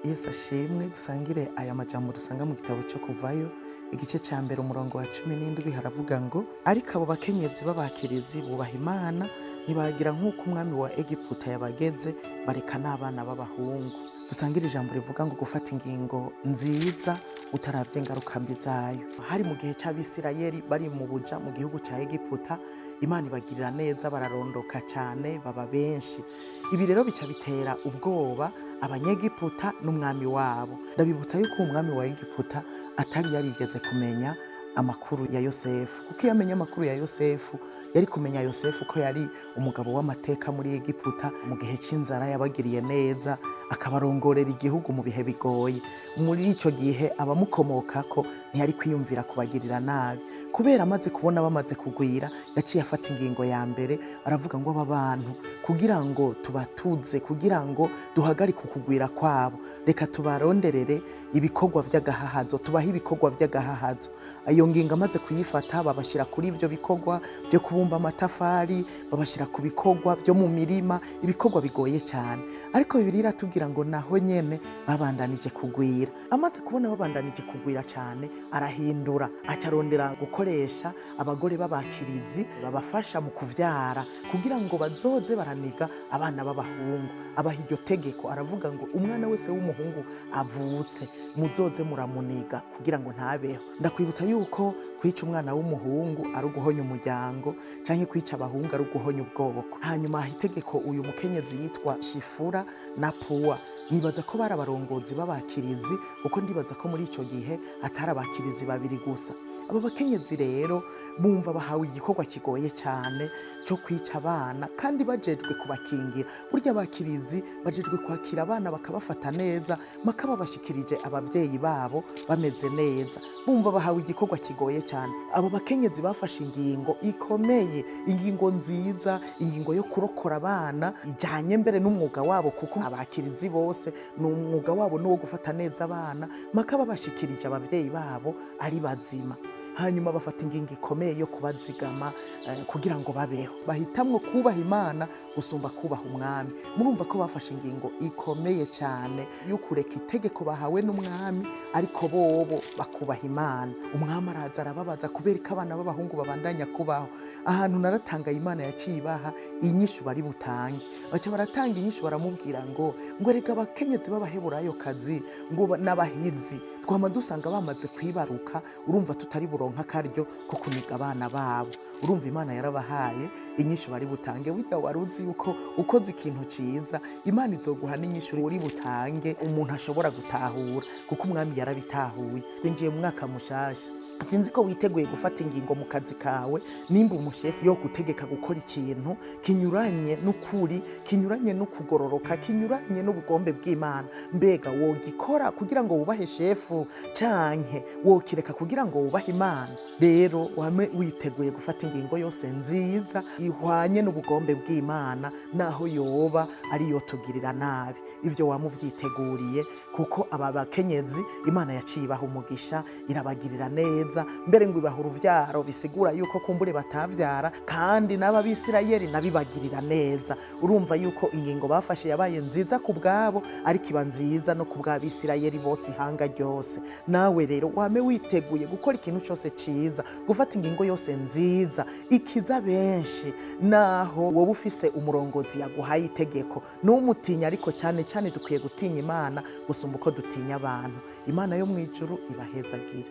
Yesu ashimwe dusangire aya majambo dusanga mu gitabo cyo Kuvayo igice cya mbere umurongo wa 17 haravuga ngo ariko abo bakenyezi b'abakirizi bubaha Imana ntibagira nk'uko umwami wa Egiputa yabageze bareka n'abana b'abahungu. Dusangire ijambo rivuga ngo gufata ingingo nziza utaravye ingaruka mbi zayo. Hari mu gihe cy'Abisirayeli bari mu buja mu gihugu cya Egiputa, Imana ibagirira neza bararondoka cyane baba benshi. Ibi rero bica bitera ubwoba abanyegiputa n'umwami wabo. Ndabibutsa yuko umwami wa Egiputa atari yarigeze kumenya amakuru ya Yosefu, kuko iyo amenya amakuru ya Yosefu yari kumenya Yosefu ko yari umugabo w'amateka muri Egiputa, mu gihe cy'inzara yabagiriye neza akabarongorera igihugu mu bihe bigoye. Muri icyo gihe abamukomokako ntiyari kwiyumvira kubagirira nabi, kubera amaze kubona bamaze kugwira yaciye afata ingingo ya mbere aravuga ngo aba bantu kugira ngo tubatuze, kugira ngo duhagarike ukugwira kwabo, reka tubaronderere ibikorwa vy'agahahazo, tubahe ibikorwa vy'agahahazo. Iyo ngingo amaze kuyifata babashyira kuri ibyo bikorwa byo kubumba amatafari, babashyira ku bikorwa byo mu mirima, ibikorwa bigoye cyane. Ariko Bibiliya iratubwira ngo naho nyene babandanije kugwira. Amaze kubona babandanije kugwira cyane arahindura, acarondera gukoresha abagore b'abakirizi babafasha mu kuvyara kugira ngo bazoze baraniga abana b'abahungu. Abaha iryo tegeko aravuga ngo umwana wese w'umuhungu avutse muzoze muramuniga kugira ngo ntabeho. Ndakwibutsa yuko kwica umwana w'umuhungu ari uguhonya umuryango, canke kwica abahungu ari uguhonya ubwoko. Hanyuma itegeko uyu mukenyezi yitwa Shifura na Puwa, nibaza ko bari abarongozi b'abakirizi, kuko ndibaza ko muri ico gihe atari abakirizi babiri gusa. Abo bakenyezi rero bumva bahawe igikorwa kigoye cyane cyo kwica abana, kandi bajejwe kubakingira. Burya abakirizi bajejwe kwakira abana bakabafata neza, makababashikirije abavyeyi babo bameze neza, bumva bahawe igikorwa kigoye cyane. Abo bakenyezi bafashe ingingo ikomeye, ingingo nziza, ingingo yo kurokora abana ijanye mbere n'umwuga wabo, kuko abakirizi bose n'umwuga wabo n'uwo gufata neza abana, makababashikirije abavyeyi babo ari bazima. Hanyuma bafata ingingo ikomeye yo kubazigama kugira ngo babeho. Bahitamwo kubaha Imana gusumba kubaha umwami. Murumva ko bafashe ingingo ikomeye cyane yo kureka itegeko bahawe n'umwami, ariko bobo bakubaha Imana. Umwami araza arababaza kubera ko abana b'abahungu babandanya kubaho. Ahantu naratangaye Imana yaciye ibaha inyishu bari butange. Baca baratanga inyishu baramubwira ngo reka abakenyezi b'abaheburayo kazi ngo n'abahizi twama dusanga bamaze kwibaruka, urumva tutari buronka akaryo ko kuniga abana babo. Urumva Imana yarabahaye inyishu bari butange. Burya wari uzi yuko ukoze ikintu ciza Imana izoguha n'inyishu uri butange umuntu ashobora gutahura, kuko umwami yarabitahuye. Twinjiye mu mwaka mushasha, sinzi ko witeguye gufata ingingo mu kazi kawe, nimba umushefu yo gutegeka gukora ikintu kinyuranye n'ukuri, kinyuranye n'ukugororoka, kinyuranye n'ubugombe bw'Imana, mbega wogikora kugira ngo wubahe shefu canke wokireka kugira ngo wubahe Imana? Rero wame witeguye gufata ingingo yose nziza ihwanye n'ubugombe bw'Imana, naho yoba ariyo tugirira nabi. Ivyo wamuvyiteguriye, kuko aba bakenyezi Imana yaciye ibaha umugisha, irabagirira neza, mbere ngo ibaha uruvyaro, bisigura yuko kumbure batavyara, kandi n'Abisirayeli nabibagirira neza. Urumva yuko ingingo bafashe yabaye nziza ku bwabo, ariko iba nziza no ku bw'Abisirayeli bose ihanga ryose. Nawe rero wame witeguye gukora ikintu cyose ciza, gufata ingingo yose nziza ikiza benshi, naho wowe ufise umurongozi yaguhaye itegeko n'umutinya. Ariko cyane cyane dukwiye gutinya Imana gusumba uko dutinya abantu. Imana yo mwijuru ibahezagire.